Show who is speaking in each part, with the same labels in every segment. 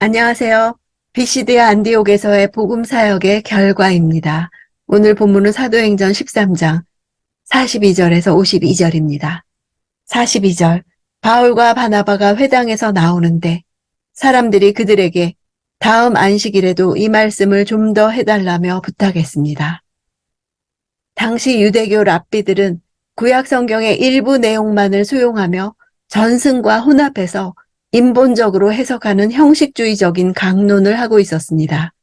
Speaker 1: 안녕하세요. 비시디아 안디옥에서의 복음 사역의 결과입니다. 오늘 본문은 사도행전 13장 42절에서 52절입니다. 42절, 바울과 바나바가 회당에서 나오는데 사람들이 그들에게 다음 안식일에도 이 말씀을 좀 더 해달라며 부탁했습니다. 당시 유대교 랍비들은 구약 성경의 일부 내용만을 수용하며 전승과 혼합해서 인본적으로 해석하는 형식주의적인 강론을 하고 있었습니다.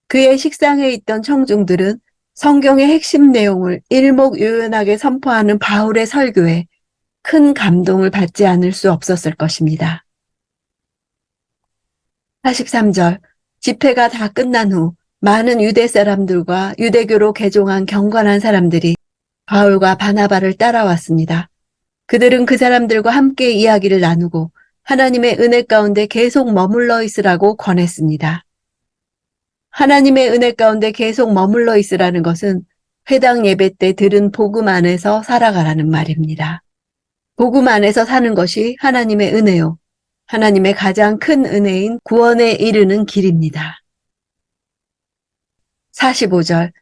Speaker 1: 그의 식상에 있던 청중들은 성경의 핵심 내용을 일목요연하게 선포하는 바울의 설교에 큰 감동을 받지 않을 수 없었을 것입니다. 43절, 집회가 다 끝난 후 많은 유대 사람들과 유대교로 개종한 경건한 사람들이 바울과 바나바를 따라왔습니다. 그들은 그 사람들과 함께 이야기를 나누고 하나님의 은혜 가운데 계속 머물러 있으라고 권했습니다. 하나님의 은혜 가운데 계속 머물러 있으라는 것은 회당 예배 때 들은 복음 안에서 살아가라는 말입니다. 복음 안에서 사는 것이 하나님의 은혜요. 하나님의 가장 큰 은혜인 구원에 이르는 길입니다. 45절,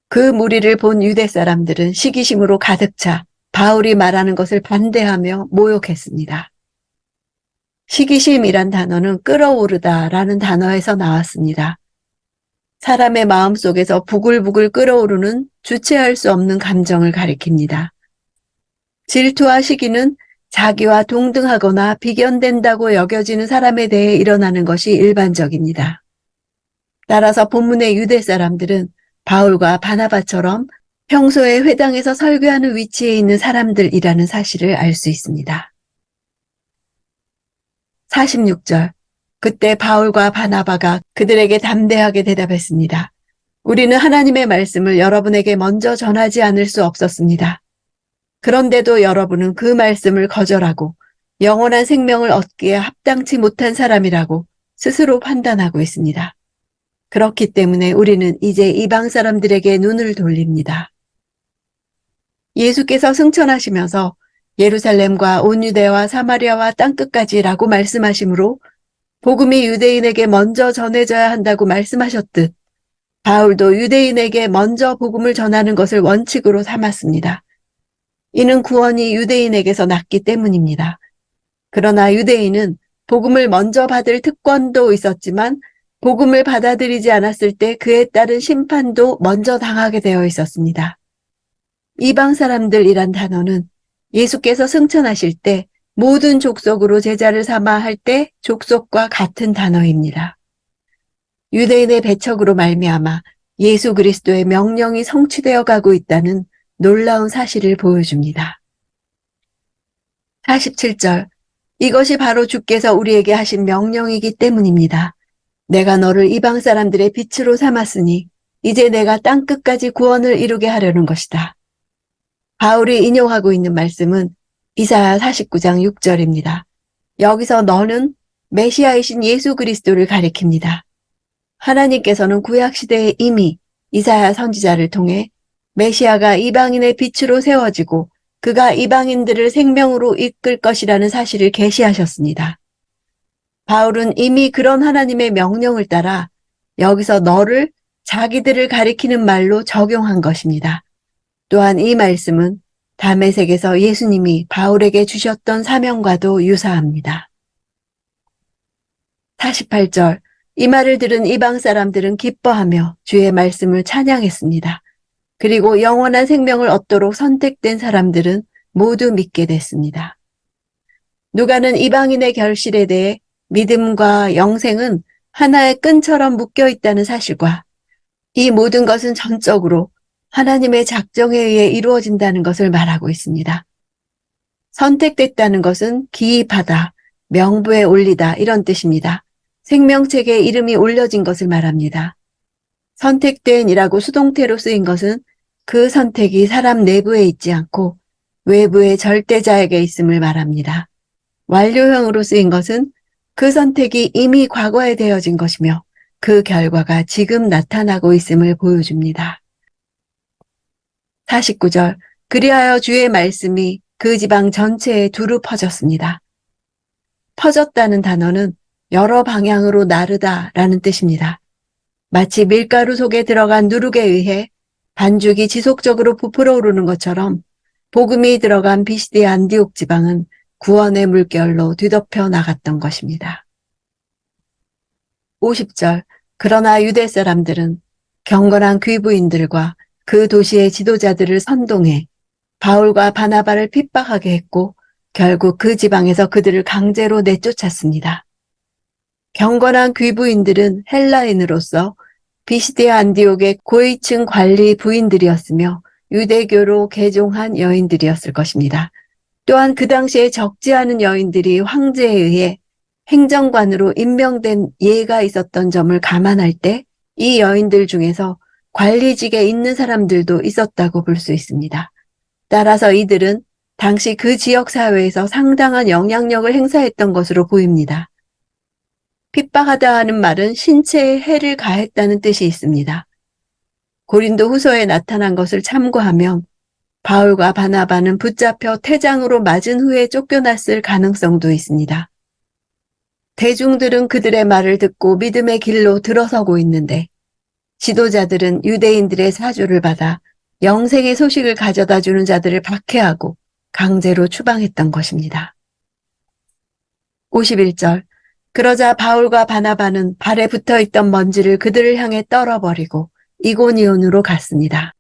Speaker 1: 그 무리를 본 유대 사람들은 시기심으로 가득 차 바울이 말하는 것을 반대하며 모욕했습니다. 시기심이란 단어는 끓어오르다라는 단어에서 나왔습니다. 사람의 마음속에서 부글부글 끓어오르는 주체할 수 없는 감정을 가리킵니다. 질투와 시기는 자기와 동등하거나 비견된다고 여겨지는 사람에 대해 일어나는 것이 일반적입니다. 따라서 본문의 유대 사람들은 바울과 바나바처럼 평소에 회당에서 설교하는 위치에 있는 사람들이라는 사실을 알 수 있습니다. 46절, 그때 바울과 바나바가 그들에게 담대하게 대답했습니다. 우리는 하나님의 말씀을 여러분에게 먼저 전하지 않을 수 없었습니다. 그런데도 여러분은 그 말씀을 거절하고 영원한 생명을 얻기에 합당치 못한 사람이라고 스스로 판단하고 있습니다. 그렇기 때문에 우리는 이제 이방 사람들에게 눈을 돌립니다. 예수께서 승천하시면서 예루살렘과 온 유대와 사마리아와 땅끝까지라고 말씀하시므로 복음이 유대인에게 먼저 전해져야 한다고 말씀하셨듯 바울도 유대인에게 먼저 복음을 전하는 것을 원칙으로 삼았습니다. 이는 구원이 유대인에게서 났기 때문입니다. 그러나 유대인은 복음을 먼저 받을 특권도 있었지만 복음을 받아들이지 않았을 때 그에 따른 심판도 먼저 당하게 되어 있었습니다. 이방 사람들이란 단어는 예수께서 승천하실 때 모든 족속으로 제자를 삼아 할 때 족속과 같은 단어입니다. 유대인의 배척으로 말미암아 예수 그리스도의 명령이 성취되어 가고 있다는 놀라운 사실을 보여줍니다. 47절, 이것이 바로 주께서 우리에게 하신 명령이기 때문입니다. 내가 너를 이방 사람들의 빛으로 삼았으니 이제 내가 땅끝까지 구원을 이루게 하려는 것이다. 바울이 인용하고 있는 말씀은 이사야 49장 6절입니다. 여기서 너는 메시아이신 예수 그리스도를 가리킵니다. 하나님께서는 구약시대에 이미 이사야 선지자를 통해 메시아가 이방인의 빛으로 세워지고 그가 이방인들을 생명으로 이끌 것이라는 사실을 계시하셨습니다. 바울은 이미 그런 하나님의 명령을 따라 여기서 너를 자기들을 가리키는 말로 적용한 것입니다. 또한 이 말씀은 다메섹에서 예수님이 바울에게 주셨던 사명과도 유사합니다. 48절, 이 말을 들은 이방 사람들은 기뻐하며 주의 말씀을 찬양했습니다. 그리고 영원한 생명을 얻도록 선택된 사람들은 모두 믿게 됐습니다. 누가는 이방인의 결실에 대해 믿음과 영생은 하나의 끈처럼 묶여 있다는 사실과 이 모든 것은 전적으로 하나님의 작정에 의해 이루어진다는 것을 말하고 있습니다. 선택됐다는 것은 기입하다, 명부에 올리다 이런 뜻입니다. 생명책에 이름이 올려진 것을 말합니다. 선택된이라고 수동태로 쓰인 것은 그 선택이 사람 내부에 있지 않고 외부의 절대자에게 있음을 말합니다. 완료형으로 쓰인 것은 그 선택이 이미 과거에 되어진 것이며 그 결과가 지금 나타나고 있음을 보여줍니다. 49절, 그리하여 주의 말씀이 그 지방 전체에 두루 퍼졌습니다. 퍼졌다는 단어는 여러 방향으로 나르다라는 뜻입니다. 마치 밀가루 속에 들어간 누룩에 의해 반죽이 지속적으로 부풀어 오르는 것처럼 복음이 들어간 비시디아 안디옥 지방은 구원의 물결로 뒤덮여 나갔던 것입니다. 50절. 그러나 유대 사람들은 경건한 귀부인들과 그 도시의 지도자들을 선동해 바울과 바나바를 핍박하게 했고 결국 그 지방에서 그들을 강제로 내쫓았습니다. 경건한 귀부인들은 헬라인으로서 비시디아 안디옥의 고위층 관리 부인들이었으며 유대교로 개종한 여인들이었을 것입니다. 또한 그 당시에 적지 않은 여인들이 황제에 의해 행정관으로 임명된 예가 있었던 점을 감안할 때 이 여인들 중에서 관리직에 있는 사람들도 있었다고 볼 수 있습니다. 따라서 이들은 당시 그 지역 사회에서 상당한 영향력을 행사했던 것으로 보입니다. 핍박하다 하는 말은 신체에 해를 가했다는 뜻이 있습니다. 고린도 후서에 나타난 것을 참고하면 바울과 바나바는 붙잡혀 태장으로 맞은 후에 쫓겨났을 가능성도 있습니다. 대중들은 그들의 말을 듣고 믿음의 길로 들어서고 있는데 지도자들은 유대인들의 사주를 받아 영생의 소식을 가져다 주는 자들을 박해하고 강제로 추방했던 것입니다. 51절. 그러자 바울과 바나바는 발에 붙어있던 먼지를 그들을 향해 떨어버리고 이고니온으로 갔습니다.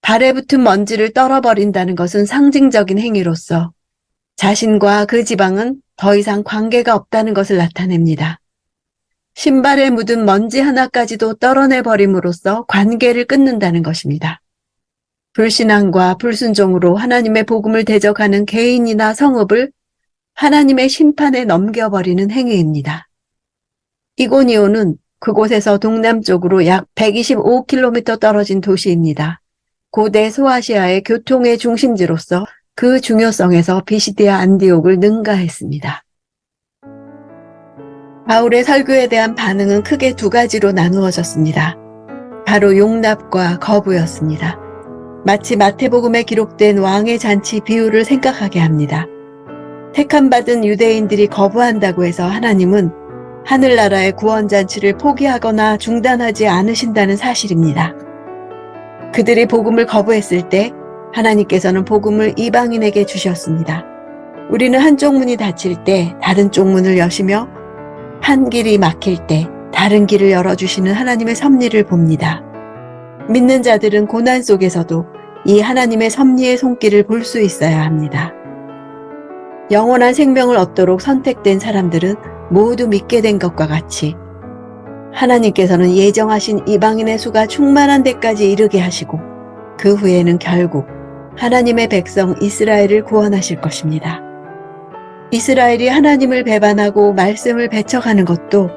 Speaker 1: 발에 붙은 먼지를 떨어버린다는 것은 상징적인 행위로서 자신과 그 지방은 더 이상 관계가 없다는 것을 나타냅니다. 신발에 묻은 먼지 하나까지도 떨어내버림으로써 관계를 끊는다는 것입니다. 불신앙과 불순종으로 하나님의 복음을 대적하는 개인이나 성읍을 하나님의 심판에 넘겨버리는 행위입니다. 이고니온은 그곳에서 동남쪽으로 약 125km 떨어진 도시입니다. 고대 소아시아의 교통의 중심지로서 그 중요성에서 비시디아 안디옥을 능가했습니다. 바울의 설교에 대한 반응은 크게 두 가지로 나누어졌습니다. 바로 용납과 거부였습니다. 마치 마태복음에 기록된 왕의 잔치 비유를 생각하게 합니다. 택함받은 유대인들이 거부한다고 해서 하나님은 하늘나라의 구원잔치를 포기하거나 중단하지 않으신다는 사실입니다. 그들이 복음을 거부했을 때 하나님께서는 복음을 이방인에게 주셨습니다. 우리는 한쪽 문이 닫힐 때 다른 쪽 문을 여시며 한 길이 막힐 때 다른 길을 열어주시는 하나님의 섭리를 봅니다. 믿는 자들은 고난 속에서도 이 하나님의 섭리의 손길을 볼 수 있어야 합니다. 영원한 생명을 얻도록 선택된 사람들은 모두 믿게 된 것과 같이 하나님께서는 예정하신 이방인의 수가 충만한 데까지 이르게 하시고 그 후에는 결국 하나님의 백성 이스라엘을 구원하실 것입니다. 이스라엘이 하나님을 배반하고 말씀을 배척하는 것도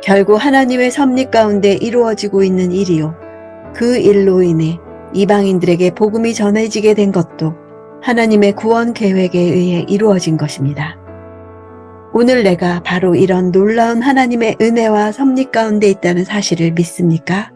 Speaker 1: 결국 하나님의 섭리 가운데 이루어지고 있는 일이요. 그 일로 인해 이방인들에게 복음이 전해지게 된 것도 하나님의 구원 계획에 의해 이루어진 것입니다. 오늘 내가 바로 이런 놀라운 하나님의 은혜와 섭리 가운데 있다는 사실을 믿습니까?